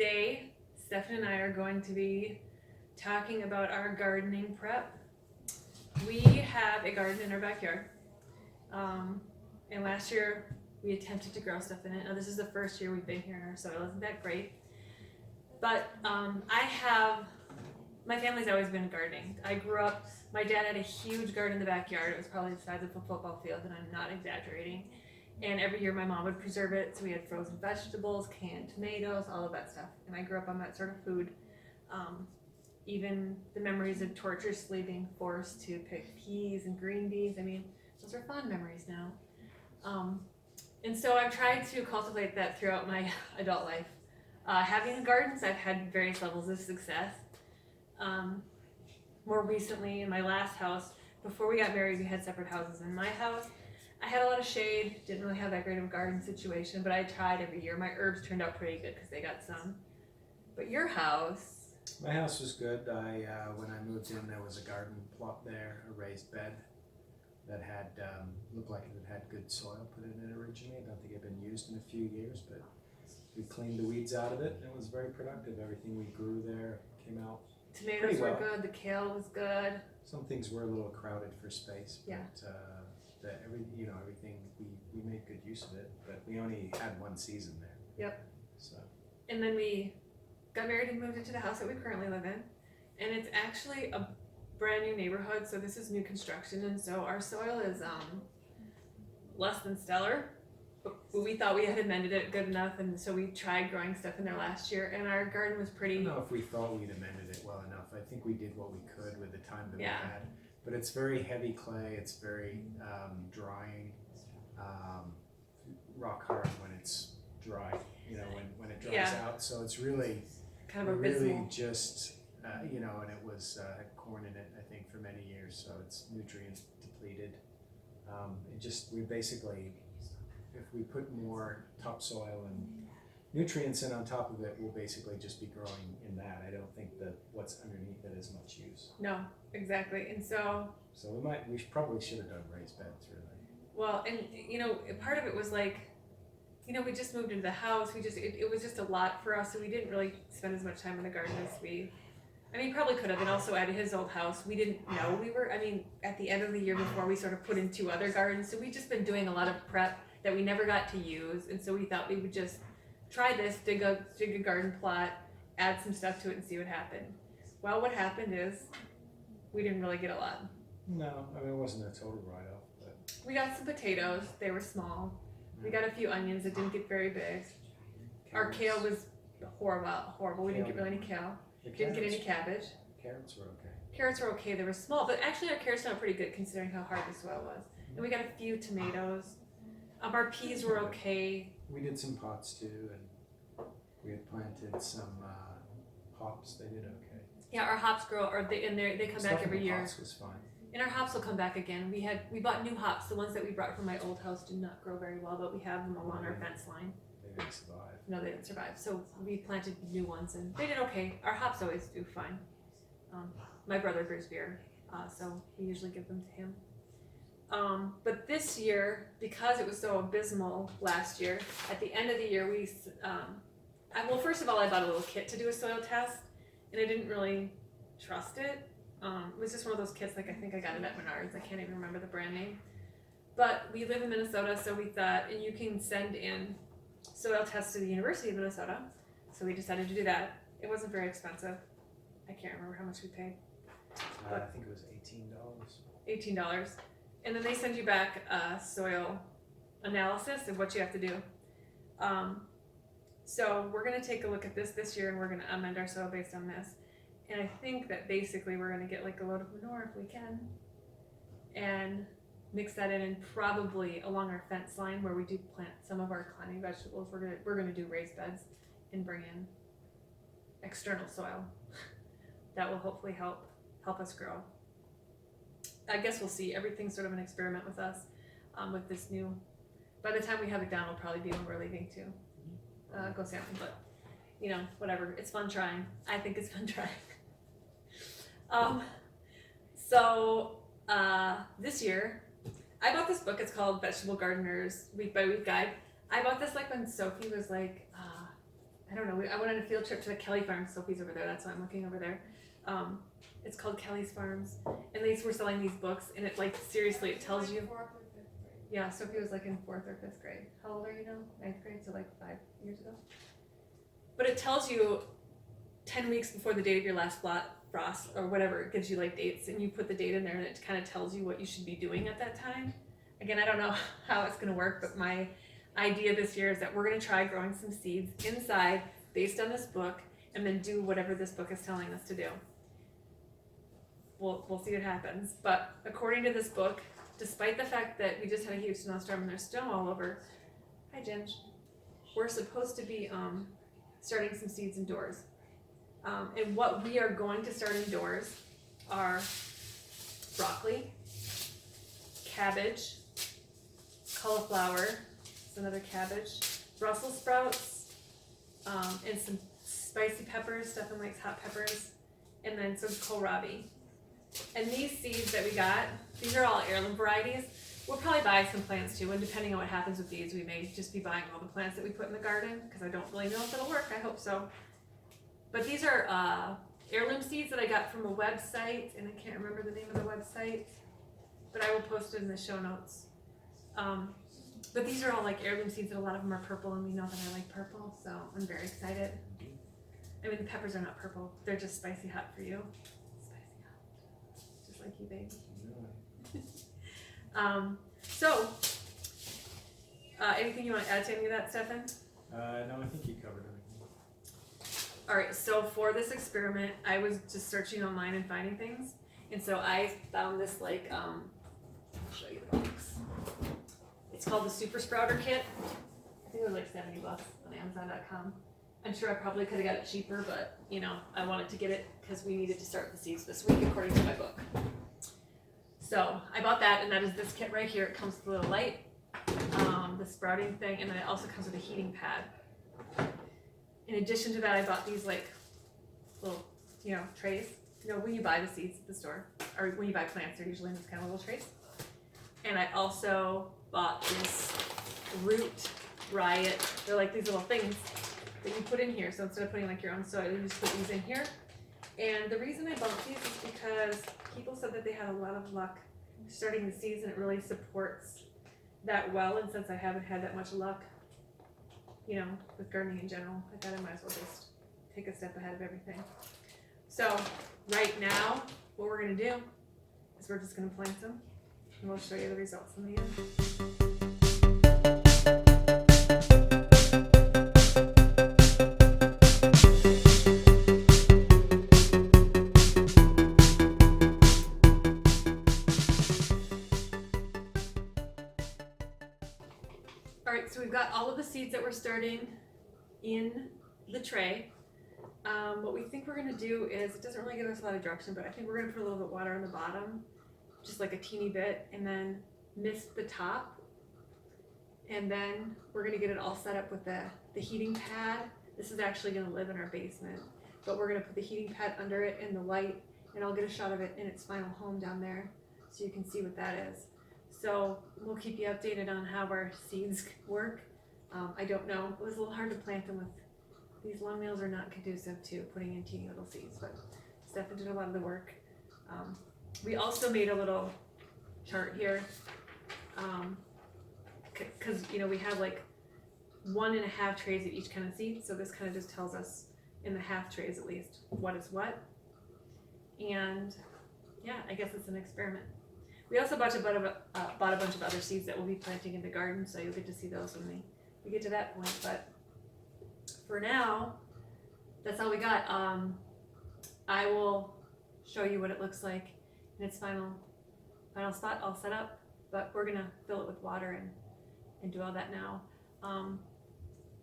today, Stefan and I are going to be talking about our gardening prep. We have a garden in our backyard. And last year we attempted to grow stuff in it. Now this is the first year we've been here and our soil isn't that great. But my family's always been gardening. I grew up, my dad had a huge garden in the backyard. It was probably the size of a football field, and I'm not exaggerating. And every year my mom would preserve it, so we had frozen vegetables, canned tomatoes, all of that stuff. And I grew up on that sort of food. Even the memories of torturously being forced to pick peas and green beans, I mean, those are fond memories now. And so I've tried to cultivate that throughout my adult life. Having gardens, I've had various levels of success. More recently, in my last house, before we got married, we had separate houses. In my house, I had a lot of shade, didn't really have that great of a garden situation, but I tried every year. My herbs turned out pretty good because they got some. But your house... My house was good. When I moved in, there was a garden plot there, a raised bed that had looked like it had good soil put in it originally. I don't think it had been used in a few years, but we cleaned the weeds out of it, and it was very productive. Everything we grew there came out. Tomatoes were good. The kale was good. Some things were a little crowded for space, but yeah. Everything we made good use of it. But we only had one season there. Yep. So. And then we got married and moved into the house that we currently live in, and it's actually a brand new neighborhood. So this is new construction, and so our soil is less than stellar. But we thought we had amended it good enough, and so we tried growing stuff in there last year, and our garden was pretty... I don't know if we thought we'd amended it well enough. I think we did what we could with the time that we Yeah. had. But it's very heavy clay, it's very drying, rock hard when it's dry, when it dries out. So it's really kind of really abysmal. just, and it was had corn in it, I think, for many years, so it's nutrient depleted. We basically, if we put more topsoil and nutrients in on top of it, we'll basically just be growing in that. I don't think that what's underneath it is much use. No, exactly. And so we probably should have done raised beds, really. well, and part of it was like, we just moved into the house. It was just a lot for us, so we didn't really spend as much time in the garden as we probably could have. And also at his old house, we didn't know at the end of the year before, we sort of put in 2 other gardens, so we've just been doing a lot of prep that we never got to use, and so we thought we would just try this, dig a garden plot, add some stuff to it and see what happened. Well, what happened is we didn't really get a lot. No, it wasn't a total write-off, but... We got some potatoes, they were small. We got a few onions that didn't get very big. Our kale was horrible. We didn't get really any kale. Didn't get any cabbage. Carrots were okay. Carrots were okay, they were small, but actually our carrots turned out pretty good considering how hard the soil was. And we got a few tomatoes. Our peas were okay. We did some pots too, and we had planted some hops. They did okay. Yeah, our hops grow, they come back every year. Pots was fine. And our hops will come back again. We bought new hops. The ones that we brought from my old house did not grow very well, but we have them along our fence line. They didn't survive. No, they didn't survive. So we planted new ones, and they did okay. Our hops always do fine. My brother brews beer, so we usually give them to him. But this year, because it was so abysmal last year, at the end of the year, first of all, I bought a little kit to do a soil test, and I didn't really trust it. It was just one of those kits, I think I got it at Menards. I can't even remember the brand name. But we live in Minnesota, so we thought, and you can send in soil tests to the University of Minnesota. So we decided to do that. It wasn't very expensive. I can't remember how much we paid. I think it was $18. $18. And then they send you back a soil analysis of what you have to do. So we're going to take a look at this year, and we're going to amend our soil based on this. And I think that basically we're going to get like a load of manure if we can, and mix that in, and probably along our fence line where we do plant some of our climbing vegetables, we're going to do raised beds and bring in external soil that will hopefully help us grow. I guess we'll see. Everything's sort of an experiment with us, with this new. By the time we have it down, it'll probably be when we're leaving to go sampling. But whatever. It's fun trying. I think it's fun trying. This year, I bought this book. It's called Vegetable Gardener's Week by Week Guide. I bought this like when Sophie was like, I don't know. I went on a field trip to the Kelly Farm. Sophie's over there. That's why I'm looking over there. It's called Kelly's Farms, and they were selling these books, and it like seriously, it tells you. Fourth or fifth grade. Yeah, Sophie was like in 4th or 5th grade. How old are you now? 9th grade, so like 5 years ago. But it tells you 10 weeks before the date of your last frost or whatever. It gives you like dates, and you put the date in there, and it kind of tells you what you should be doing at that time. Again, I don't know how it's going to work, but my idea this year is that we're going to try growing some seeds inside based on this book, and then do whatever this book is telling us to do. We'll see what happens. But according to this book, despite the fact that we just had a huge snowstorm and there's snow all over, hi Ginge, we're supposed to be starting some seeds indoors. And what we are going to start indoors are broccoli, cabbage, cauliflower, it's another cabbage, Brussels sprouts, and some spicy peppers. Stefan likes hot peppers, and then some kohlrabi. And these seeds that we got, these are all heirloom varieties. We'll probably buy some plants too, and depending on what happens with these, we may just be buying all the plants that we put in the garden, because I don't really know if it'll work. I hope so. But these are heirloom seeds that I got from a website, and I can't remember the name of the website, but I will post it in the show notes. But these are all like heirloom seeds, and a lot of them are purple, and we know that I like purple, so I'm very excited. I mean, the peppers are not purple; they're just spicy hot for you. Like you, baby. So, anything you want to add to any of that, Stefan? No, I think you covered everything. All right, so for this experiment, I was just searching online and finding things, and so I found this like, I'll show you the box. It's called the Super Sprouter Kit. I think it was like $70 on Amazon.com. I'm sure I probably could have got it cheaper, but you know, I wanted to get it because we needed to start the seeds this week according to my book. So I bought that, and that is this kit right here. It comes with a little light, the sprouting thing, and then it also comes with a heating pad. In addition to that, I bought these like little, you know, trays. You know, when you buy the seeds at the store, or when you buy plants, they're usually in this kind of little trays. And I also bought this Root Riot. They're like these little things that you put in here. So instead of putting like your own soil, you just put these in here. And the reason I bought these is because people said that they had a lot of luck starting the seeds, and it really supports that well. And since I haven't had that much luck, you know, with gardening in general, I thought I might as well just take a step ahead of everything. So right now, what we're gonna do is we're just gonna plant them, and we'll show you the results in the end. Alright, so we've got all of the seeds that we're starting in the tray. What we think we're going to do is, it doesn't really give us a lot of direction, but I think we're going to put a little bit of water on the bottom, just like a teeny bit, and then mist the top. And then we're going to get it all set up with the heating pad. This is actually going to live in our basement, but we're going to put the heating pad under it and the light, and I'll get a shot of it in its final home down there so you can see what that is. So we'll keep you updated on how our seeds work. I don't know. It was a little hard to plant them with these long nails are not conducive to putting in teeny little seeds, but Stefan did a lot of the work. We also made a little chart here because you know we have like 1.5 trays of each kind of seed, so this kind of just tells us in the half trays at least what is what. And yeah, I guess it's an experiment. We also bought a bunch of other seeds that we'll be planting in the garden, so you'll get to see those when we get to that point. But for now, that's all we got. I will show you what it looks like in its final spot all set up, but we're gonna fill it with water and do all that now. I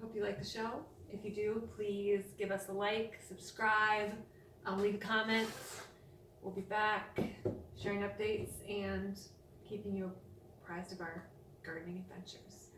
hope you like the show. If you do, please give us a like, subscribe, leave comments. We'll be back sharing updates and keeping you apprised of our gardening adventures.